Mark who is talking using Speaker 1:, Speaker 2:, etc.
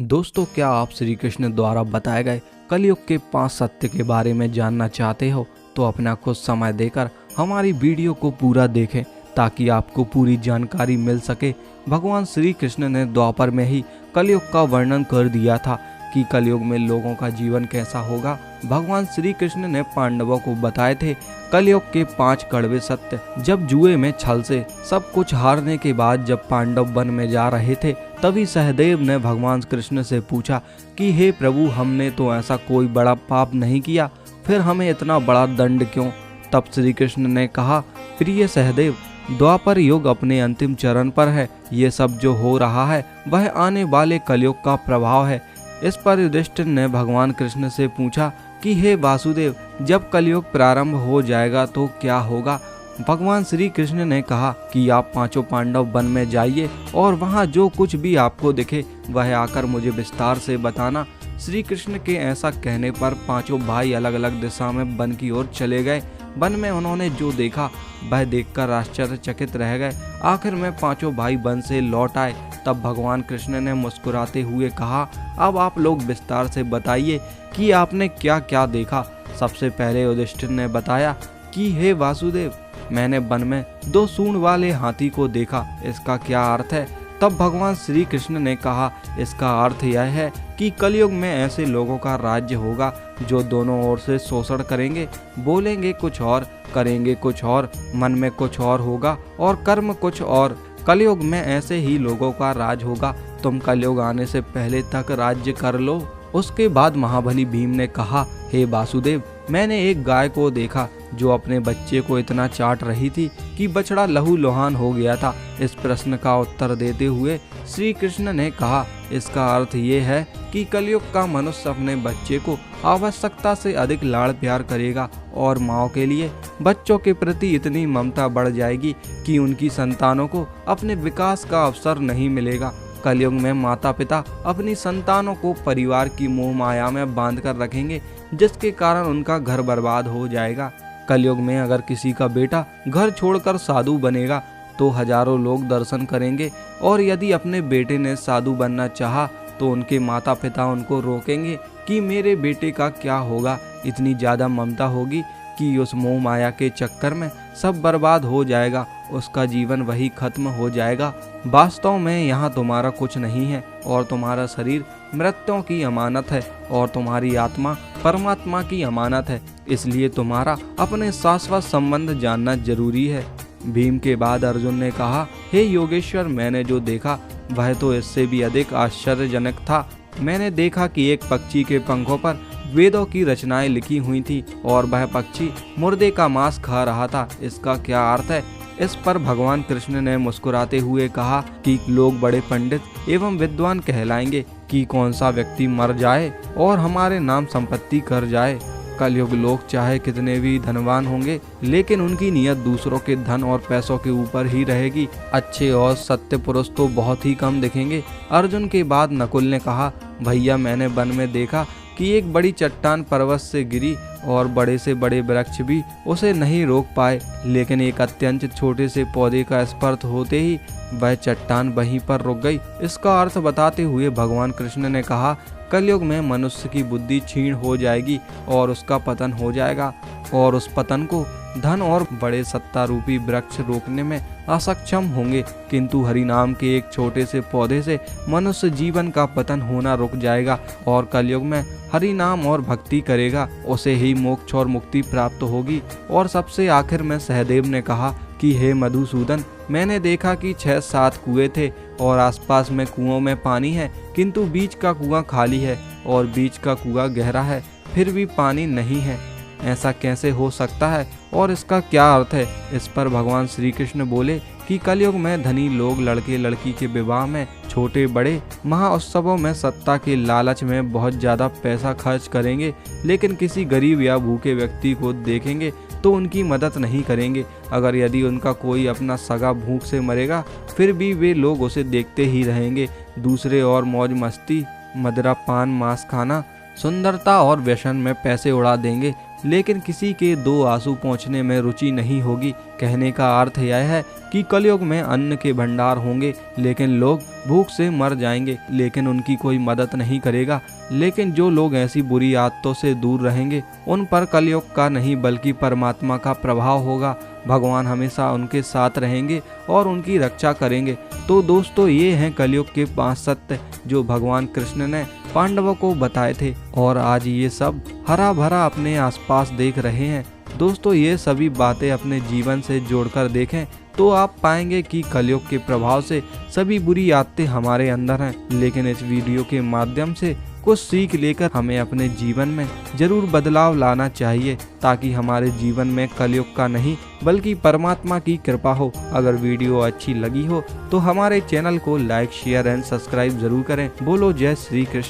Speaker 1: दोस्तों, क्या आप श्री कृष्ण द्वारा बताए गए कलयुग के 5 सत्य के बारे में जानना चाहते हो तो अपना कुछ समय देकर हमारी वीडियो को पूरा देखें ताकि आपको पूरी जानकारी मिल सके। भगवान श्री कृष्ण ने द्वापर में ही कलयुग का वर्णन कर दिया था कि कलयुग में लोगों का जीवन कैसा होगा। भगवान श्री कृष्ण ने पांडवों को बताए थे कलयुग के 5 कड़वे सत्य। जब जुए में छल से सब कुछ हारने के बाद जब पांडव वन में जा रहे थे, तभी सहदेव ने भगवान कृष्ण से पूछा कि हे प्रभु, हमने तो ऐसा कोई बड़ा पाप नहीं किया, फिर हमें इतना बड़ा दंड क्यों। तब श्री कृष्ण ने कहा, प्रिय सहदेव, द्वापर युग अपने अंतिम चरण पर है। ये सब जो हो रहा है वह आने वाले कलयुग का प्रभाव है। इस पर युधिष्ठिर ने भगवान कृष्ण से पूछा कि हे वासुदेव, जब कलयुग प्रारंभ हो जाएगा तो क्या होगा। भगवान श्री कृष्ण ने कहा कि आप 5 पांडव वन में जाइए और वहाँ जो कुछ भी आपको दिखे वह आकर मुझे विस्तार से बताना। श्री कृष्ण के ऐसा कहने पर 5 भाई अलग अलग दिशा में वन की ओर चले गए। वन में उन्होंने जो देखा वह देखकर आश्चर्यचकित रह गए। आखिर में 5 भाई वन से लौट आए। तब भगवान कृष्ण ने मुस्कुराते हुए कहा, अब आप लोग विस्तार से बताइए कि आपने क्या क्या देखा। सबसे पहले युधिष्ठिर ने बताया कि हे वासुदेव, मैंने वन में 2 सूंड वाले हाथी को देखा, इसका क्या अर्थ है। तब भगवान श्री कृष्ण ने कहा, इसका अर्थ यह है कि कलयुग में ऐसे लोगों का राज्य होगा जो दोनों ओर से शोषण करेंगे, बोलेंगे कुछ और, करेंगे कुछ और, मन में कुछ और होगा और कर्म कुछ और। कलयुग में ऐसे ही लोगों का राज होगा। तुम कलयुग आने से पहले तक राज्य कर लो। उसके बाद महाबली भीम ने कहा, हे वासुदेव, मैंने एक गाय को देखा जो अपने बच्चे को इतना चाट रही थी कि बछड़ा लहूलुहान हो गया था। इस प्रश्न का उत्तर देते हुए श्री कृष्ण ने कहा, इसका अर्थ ये है कि कलयुग का मनुष्य अपने बच्चे को आवश्यकता से अधिक लाड़ प्यार करेगा और माँ के लिए बच्चों के प्रति इतनी ममता बढ़ जाएगी कि उनकी संतानों को अपने विकास का अवसर नहीं मिलेगा। कलयुग में माता पिता अपनी संतानों को परिवार की मोह माया में बांध कर रखेंगे, जिसके कारण उनका घर बर्बाद हो जाएगा। कलयुग में अगर किसी का बेटा घर छोड़कर साधु बनेगा तो हजारों लोग दर्शन करेंगे, और यदि अपने बेटे ने साधु बनना चाहा तो उनके माता पिता उनको रोकेंगे कि मेरे बेटे का क्या होगा। इतनी ज़्यादा ममता होगी कि उस मोह माया के चक्कर में सब बर्बाद हो जाएगा, उसका जीवन वही खत्म हो जाएगा। वास्तव में यहाँ तुम्हारा कुछ नहीं है और तुम्हारा शरीर मृत्यों की अमानत है और तुम्हारी आत्मा परमात्मा की अमानत है, इसलिए तुम्हारा अपने शाश्वत संबंध जानना जरूरी है। भीम के बाद अर्जुन ने कहा, हे योगेश्वर, मैंने जो देखा वह तो इससे भी अधिक आश्चर्यजनक था। मैंने देखा कि एक पक्षी के पंखों पर वेदों की रचनाएं लिखी हुई थी और वह पक्षी मुर्दे का मांस खा रहा था। इसका क्या अर्थ है। इस पर भगवान कृष्ण ने मुस्कुराते हुए कहा कि लोग बड़े पंडित एवं विद्वान कहलाएंगे कि कौन सा व्यक्ति मर जाए और हमारे नाम संपत्ति कर जाए। कलयुग लोग चाहे कितने भी धनवान होंगे, लेकिन उनकी नियत दूसरों के धन और पैसों के ऊपर ही रहेगी। अच्छे और सत्य पुरुष तो बहुत ही कम दिखेंगे। अर्जुन के बाद नकुल ने कहा, भैया, मैंने वन में देखा कि एक बड़ी चट्टान पर्वत से गिरी और बड़े से बड़े वृक्ष भी उसे नहीं रोक पाए, लेकिन एक अत्यंत छोटे से पौधे का स्पर्श होते ही वह चट्टान वहीं पर रुक गई। इसका अर्थ बताते हुए भगवान कृष्ण ने कहा, कलयुग में मनुष्य की बुद्धि क्षीण हो जाएगी और उसका पतन हो जाएगा, और उस पतन को धन और बड़े सत्ता रूपी वृक्ष रोकने में असक्षम होंगे, किंतु हरि नाम के एक छोटे से पौधे से मनुष्य जीवन का पतन होना रुक जाएगा और कलयुग में हरि नाम और भक्ति करेगा, उसे ही मोक्ष और मुक्ति प्राप्त होगी। और सबसे आखिर में सहदेव ने कहा कि हे मधुसूदन, मैंने देखा कि 6-7 कुएं थे और आसपास में कुओं में पानी है, किंतु बीच का कुआं खाली है और बीच का कुआं गहरा है, फिर भी पानी नहीं है। ऐसा कैसे हो सकता है और इसका क्या अर्थ है। इस पर भगवान श्री कृष्ण बोले कि कलयुग में धनी लोग लड़के लड़की के विवाह में, छोटे बड़े महाउत्सवों में, सत्ता के लालच में बहुत ज़्यादा पैसा खर्च करेंगे, लेकिन किसी गरीब या भूखे व्यक्ति को देखेंगे तो उनकी मदद नहीं करेंगे। अगर यदि उनका कोई अपना सगा भूख से मरेगा फिर भी वे लोग उसे देखते ही रहेंगे। दूसरे और मौज मस्ती, मदिरा पान, मांस खाना, सुंदरता और व्यसन में पैसे उड़ा देंगे, लेकिन किसी के दो आंसू पहुँचने में रुचि नहीं होगी। कहने का अर्थ यह है कि कलयुग में अन्न के भंडार होंगे, लेकिन लोग भूख से मर जाएंगे, लेकिन उनकी कोई मदद नहीं करेगा। लेकिन जो लोग ऐसी बुरी आदतों से दूर रहेंगे, उन पर कलयुग का नहीं बल्कि परमात्मा का प्रभाव होगा। भगवान हमेशा उनके साथ रहेंगे और उनकी रक्षा करेंगे। तो दोस्तों, ये हैं कलयुग के 5 सत्य जो भगवान कृष्ण ने पांडवों को बताए थे, और आज ये सब हरा भरा अपने आसपास देख रहे हैं। दोस्तों, ये सभी बातें अपने जीवन से जोड़कर देखें तो आप पाएंगे कि कलयुग के प्रभाव से सभी बुरी आदतें हमारे अंदर हैं, लेकिन इस वीडियो के माध्यम से कुछ सीख लेकर हमें अपने जीवन में जरूर बदलाव लाना चाहिए, ताकि हमारे जीवन में कलयुग का नहीं बल्कि परमात्मा की कृपा हो। अगर वीडियो अच्छी लगी हो तो हमारे चैनल को लाइक, शेयर एंड सब्सक्राइब जरूर करें। बोलो जय श्री कृष्ण।